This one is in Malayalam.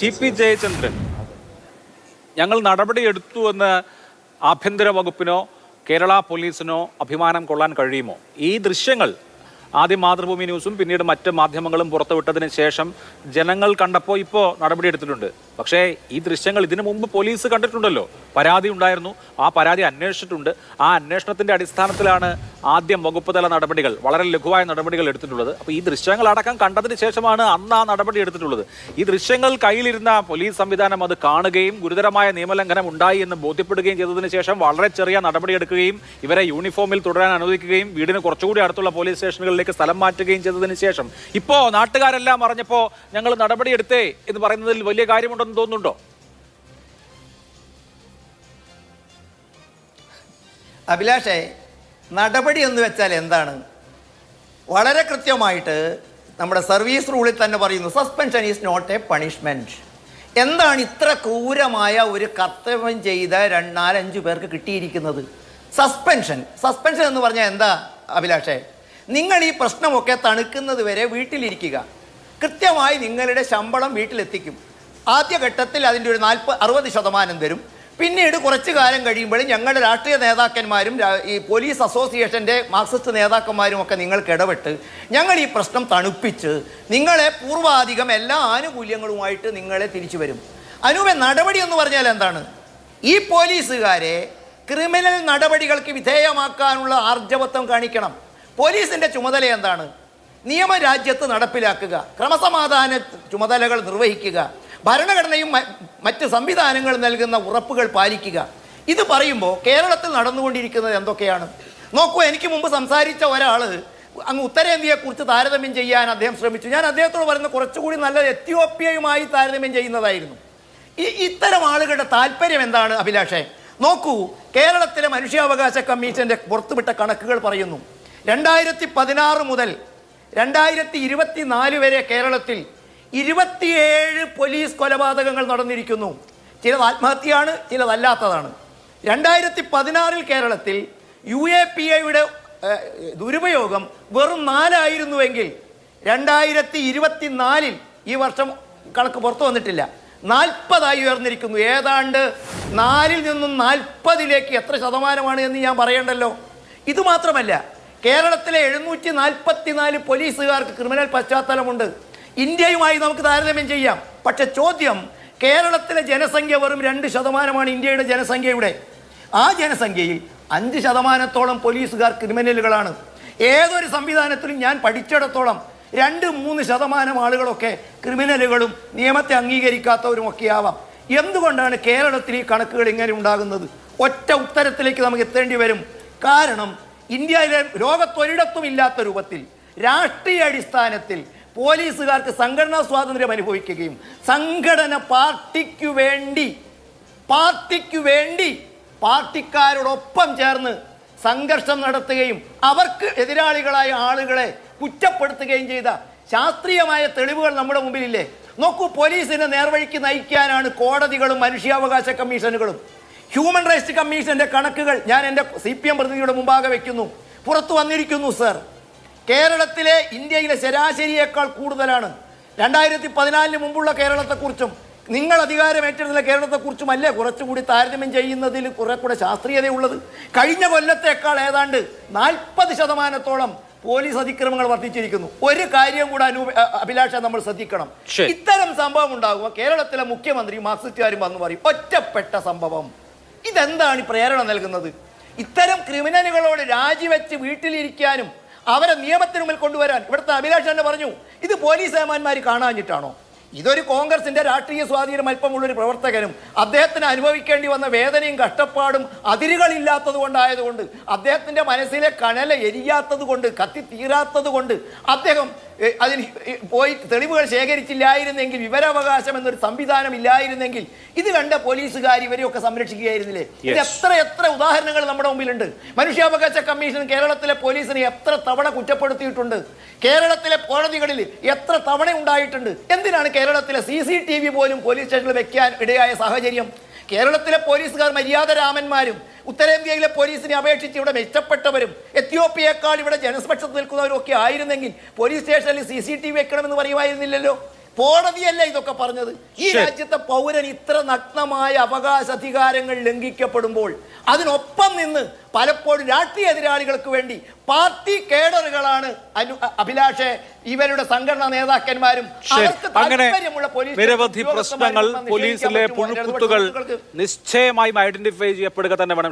ടി.പി. ജയചന്ദ്രൻ, ഞങ്ങൾ നടപടിയെടുത്തുവെന്ന് ആഭ്യന്തര വകുപ്പിനോ കേരള പോലീസിനോ അഭിമാനം കൊള്ളാൻ കഴിയുമോ? ഈ ദൃശ്യങ്ങൾ ആദ്യം മാതൃഭൂമി ന്യൂസും പിന്നീട് മറ്റ് മാധ്യമങ്ങളും പുറത്തുവിട്ടതിന് ശേഷം ജനങ്ങൾ കണ്ടപ്പോൾ ഇപ്പോൾ നടപടിയെടുത്തിട്ടുണ്ട്. പക്ഷേ ഈ ദൃശ്യങ്ങൾ ഇതിനു മുമ്പ് പോലീസ് കണ്ടിട്ടുണ്ടല്ലോ. പരാതി ഉണ്ടായിരുന്നു, ആ പരാതി അന്വേഷിച്ചിട്ടുണ്ട്. ആ അന്വേഷണത്തിന്റെ അടിസ്ഥാനത്തിലാണ് ആദ്യം വകുപ്പ് തല നടപടികൾ, വളരെ ലഘുവായ നടപടികൾ എടുത്തിട്ടുള്ളത്. അപ്പോൾ ഈ ദൃശ്യങ്ങൾ അടക്കം കണ്ടതിന് ശേഷമാണ് അന്ന് ആ നടപടി എടുത്തിട്ടുള്ളത്. ഈ ദൃശ്യങ്ങൾ കയ്യിലിരുന്ന പോലീസ് സംവിധാനം അത് കാണുകയും ഗുരുതരമായ നിയമലംഘനം ഉണ്ടായി എന്ന് ബോധ്യപ്പെടുകയും ചെയ്തതിന് ശേഷം വളരെ ചെറിയ നടപടിയെടുക്കുകയും ഇവരെ യൂണിഫോമിൽ തുടരാൻ അനുവദിക്കുകയും വീടിന് കുറച്ചുകൂടി അടുത്തുള്ള പോലീസ് സ്റ്റേഷനുകളിലേക്ക് സ്ഥലം മാറ്റുകയും ചെയ്തതിന് ശേഷം ഇപ്പോൾ നാട്ടുകാരെല്ലാം അറിഞ്ഞപ്പോൾ ഞങ്ങൾ നടപടിയെടുത്തേ എന്ന് പറയുന്നതിൽ വലിയ കാര്യമുണ്ടെന്ന് തോന്നുന്നുണ്ടോ? അഭിലാഷേ, നടപടി എന്ന് വെച്ചാൽ എന്താണ്? വളരെ കൃത്യമായിട്ട് നമ്മുടെ സർവീസ് റൂളിൽ തന്നെ പറയുന്നു, suspension is not a punishment. എന്താണ് ഇത്ര ക്രൂരമായ ഒരു കർത്തവ്യം ചെയ്ത 4-5 പേർക്ക് കിട്ടിയിരിക്കുന്നത്? സസ്പെൻഷൻ എന്ന് പറഞ്ഞാൽ എന്താ അഭിലാഷേ? നിങ്ങൾ ഈ പ്രശ്നമൊക്കെ തണുക്കുന്നത് വരെ വീട്ടിലിരിക്കുക. കൃത്യമായി നിങ്ങളുടെ ശമ്പളം വീട്ടിലെത്തിക്കും. ആദ്യഘട്ടത്തിൽ അതിൻ്റെ ഒരു 40-60% തരും. പിന്നീട് കുറച്ച് കാലം കഴിയുമ്പോൾ ഞങ്ങളുടെ രാഷ്ട്രീയ നേതാക്കന്മാരും ഈ പോലീസ് അസോസിയേഷൻ്റെ മാർക്സിസ്റ്റ് നേതാക്കന്മാരും ഒക്കെ നിങ്ങൾക്ക് ഇടപെട്ട് ഞങ്ങൾ ഈ പ്രശ്നം തണുപ്പിച്ച് നിങ്ങളെ പൂർവാധികം എല്ലാ ആനുകൂല്യങ്ങളുമായിട്ട് നിങ്ങളെ തിരിച്ചു വരും. അനൂപേ, നടപടി എന്ന് പറഞ്ഞാൽ എന്താണ്? ഈ പോലീസുകാരെ ക്രിമിനൽ നടപടികൾക്ക് വിധേയമാക്കാനുള്ള ആർജവത്വം കാണിക്കണം. പോലീസിൻ്റെ ചുമതല എന്താണ്? നിയമരാജ്യത്ത് നടപ്പിലാക്കുക, ക്രമസമാധാന ചുമതലകൾ നിർവഹിക്കുക, ഭരണഘടനയും മറ്റ് സംവിധാനങ്ങൾ നൽകുന്ന ഉറപ്പുകൾ പാലിക്കുക. ഇത് പറയുമ്പോൾ കേരളത്തിൽ നടന്നുകൊണ്ടിരിക്കുന്നത് എന്തൊക്കെയാണ് നോക്കൂ. എനിക്ക് മുമ്പ് സംസാരിച്ച ഒരാൾ അങ്ങ് ഉത്തരേന്ത്യയെക്കുറിച്ച് താരതമ്യം ചെയ്യാൻ അദ്ദേഹം ശ്രമിച്ചു. ഞാൻ അദ്ദേഹത്തോട് പറയുന്നത് കുറച്ചുകൂടി നല്ല എത്യോപ്യയുമായി താരതമ്യം ചെയ്യുന്നതായിരുന്നു. ഇത്തരം ആളുകളുടെ താല്പര്യം എന്താണ് അഭിലാഷേ? നോക്കൂ, കേരളത്തിലെ മനുഷ്യാവകാശ കമ്മീഷൻ്റെ പുറത്തുവിട്ട കണക്കുകൾ പറയുന്നു, 2016 മുതൽ 2024 വരെ കേരളത്തിൽ 27 പോലീസ് കൊലപാതകങ്ങൾ നടന്നിരിക്കുന്നു. ചിലത് ആത്മഹത്യയാണ്, ചിലതല്ലാത്തതാണ്. 2016 കേരളത്തിൽ UAPAയുടെ ദുരുപയോഗം വെറും 4 ആയിരുന്നുവെങ്കിൽ 2024 ഈ വർഷം കണക്ക് പുറത്തു വന്നിട്ടില്ല, 40 ഉയർന്നിരിക്കുന്നു. ഏതാണ്ട് 4-ൽ നിന്നും 40-ലേക്ക് എത്ര ശതമാനമാണ് എന്ന് ഞാൻ പറയണ്ടല്ലോ. ഇതുമാത്രമല്ല, കേരളത്തിലെ 744 പോലീസുകാർക്ക് ക്രിമിനൽ പശ്ചാത്തലമുണ്ട്. ഇന്ത്യയുമായി നമുക്ക് താരതമ്യം ചെയ്യാം. പക്ഷെ ചോദ്യം, കേരളത്തിലെ ജനസംഖ്യ വെറും 2% ഇന്ത്യയുടെ ജനസംഖ്യയുടെ. ആ ജനസംഖ്യയിൽ 5% പോലീസുകാർ ക്രിമിനലുകളാണ്. ഏതൊരു സംവിധാനത്തിലും ഞാൻ പഠിച്ചിടത്തോളം 2-3% ആളുകളൊക്കെ ക്രിമിനലുകളും നിയമത്തെ അംഗീകരിക്കാത്തവരും ഒക്കെ ആവാം. എന്തുകൊണ്ടാണ് കേരളത്തിൽ ഈ കണക്കുകൾ ഇങ്ങനെ ഉണ്ടാകുന്നത്? ഒറ്റ ഉത്തരത്തിലേക്ക് നമുക്ക് എത്തേണ്ടി വരും. കാരണം ഇന്ത്യയിലെ ലോകത്തൊരിടത്തും ഇല്ലാത്ത രൂപത്തിൽ രാഷ്ട്രീയ അടിസ്ഥാനത്തിൽ പോലീസുകാർക്ക് സംഘടനാ സ്വാതന്ത്ര്യം അനുഭവിക്കുകയും സംഘടന പാർട്ടിക്കു വേണ്ടി പാർട്ടിക്കാരോടൊപ്പം ചേർന്ന് സംഘർഷം നടത്തുകയും അവർക്ക് എതിരാളികളായ ആളുകളെ കുറ്റപ്പെടുത്തുകയും ചെയ്ത ശാസ്ത്രീയമായ തെളിവുകൾ നമ്മുടെ മുമ്പിലില്ലേ? നോക്കൂ, പോലീസിനെ നേർവഴിക്ക് നയിക്കാനാണ് കോടതികളും മനുഷ്യാവകാശ കമ്മീഷനുകളും. ഹ്യൂമൻ റൈറ്റ്സ് കമ്മീഷന്റെ കണക്കുകൾ ഞാൻ എൻ്റെ CPM പ്രതിനിധിയുടെ മുമ്പാകെ വയ്ക്കുന്നു. പുറത്തു വന്നിരിക്കുന്നു സർ. കേരളത്തിലെ ഇന്ത്യയിലെ ശരാശരിയേക്കാൾ കൂടുതലാണ്. 2014 മുമ്പുള്ള കേരളത്തെക്കുറിച്ചും നിങ്ങൾ അധികാരമേറ്റെടുത്തുള്ള കേരളത്തെക്കുറിച്ചുമല്ലേ കുറച്ചുകൂടി താരതമ്യം ചെയ്യുന്നതിൽ കുറെ കൂടെ ശാസ്ത്രീയതയുള്ളത്. കഴിഞ്ഞ കൊല്ലത്തേക്കാൾ ഏതാണ്ട് 40% പോലീസ് അതിക്രമങ്ങൾ വർദ്ധിച്ചിരിക്കുന്നു. ഒരു കാര്യം കൂടെ അഭിലാഷ നമ്മൾ ശ്രദ്ധിക്കണം. ഇത്തരം സംഭവം ഉണ്ടാകുമ്പോൾ കേരളത്തിലെ മുഖ്യമന്ത്രി മാർക്സിസ്റ്റുകാരും വന്ന് പറയും, ഒറ്റപ്പെട്ട സംഭവം. ഇതെന്താണ് പ്രേരണ നൽകുന്നത്? ഇത്തരം ക്രിമിനലുകളോട് രാജിവെച്ച് വീട്ടിലിരിക്കാനും അവരെ നിയമത്തിന് മുമ്പിൽ കൊണ്ടുവരാൻ ഇവിടുത്തെ അഭിലാഷ് തന്നെ പറഞ്ഞു, ഇത് പോലീസ് ഏമാന്മാർ കാണാഞ്ഞിട്ടാണോ? ഇതൊരു കോൺഗ്രസിന്റെ രാഷ്ട്രീയ സ്വാധീനം അല്പമുള്ളൊരു പ്രവർത്തകനും അദ്ദേഹത്തിന് അനുഭവിക്കേണ്ടി വന്ന വേദനയും കഷ്ടപ്പാടും അതിരുകളില്ലാത്തത് കൊണ്ടായതുകൊണ്ട്, അദ്ദേഹത്തിന്റെ മനസ്സിലെ കനല എരിയാത്തത് കൊണ്ട്, കത്തി തീരാത്തത് കൊണ്ട് അദ്ദേഹം അതിന് പോയി തെളിവുകൾ ശേഖരിച്ചില്ലായിരുന്നെങ്കിൽ, വിവരാവകാശം എന്നൊരു സംവിധാനം ഇല്ലായിരുന്നെങ്കിൽ ഇത് കണ്ട പോലീസുകാർ ഇവരെയൊക്കെ സംരക്ഷിക്കുകയായിരുന്നില്ലേ? ഇത് എത്ര ഉദാഹരണങ്ങൾ നമ്മുടെ മുമ്പിലുണ്ട്. മനുഷ്യാവകാശ കമ്മീഷൻ കേരളത്തിലെ പോലീസിനെ എത്ര തവണ കുറ്റപ്പെടുത്തിയിട്ടുണ്ട്, കേരളത്തിലെ കോടതികളിൽ എത്ര തവണ ഉണ്ടായിട്ടുണ്ട്. എന്തിനാണ് കേരളത്തിലെ CCTV പോലും പോലീസ് സ്റ്റേഷനിൽ വെക്കാൻ ഇടയായ സാഹചര്യം? കേരളത്തിലെ പോലീസുകാർ മര്യാദരാമന്മാരും ഉത്തരേന്ത്യയിലെ പോലീസിനെ അപേക്ഷിച്ച് ഇവിടെ മെച്ചപ്പെട്ടവരും എത്യോപ്യയേക്കാൾ ഇവിടെ ജനസ്പക്ഷത്ത് നിൽക്കുന്നവരും ഒക്കെ ആയിരുന്നെങ്കിൽ പോലീസ് സ്റ്റേഷനിൽ CCTV വെക്കണമെന്ന് പറയുമായിരുന്നില്ലല്ലോ. കോടതിയല്ല ഇതൊക്കെ പറഞ്ഞത്. ഈ ശരി. രാജ്യത്തെ പൗരൻ ഇത്ര നഗ്നമായ അവകാശാധികാരങ്ങൾ ലംഘിക്കപ്പെടുമ്പോൾ അതിനൊപ്പം നിന്ന് പലപ്പോഴും രാഷ്ട്രീയ എതിരാളികൾക്ക് വേണ്ടി പാർട്ടി കേഡറുകളാണ് അഭിലാഷെ ഇവരുടെ സംഘടനാ നേതാക്കന്മാരും. ശരി. അവർക്ക് അങ്ങനെ താല്പര്യമുള്ള പോലീസ് നിരവധി ഉദ്യോഗസ്ഥന്മാരും പ്രശ്നങ്ങൾ നിഷേധിക്കാൻ പോലീസിലെ പറ്റുമോ? പുഴുക്കുത്തുകൾ നിശ്ചയമായും ഐഡന്റിഫൈ ചെയ്യപ്പെടുക തന്നെ വേണം.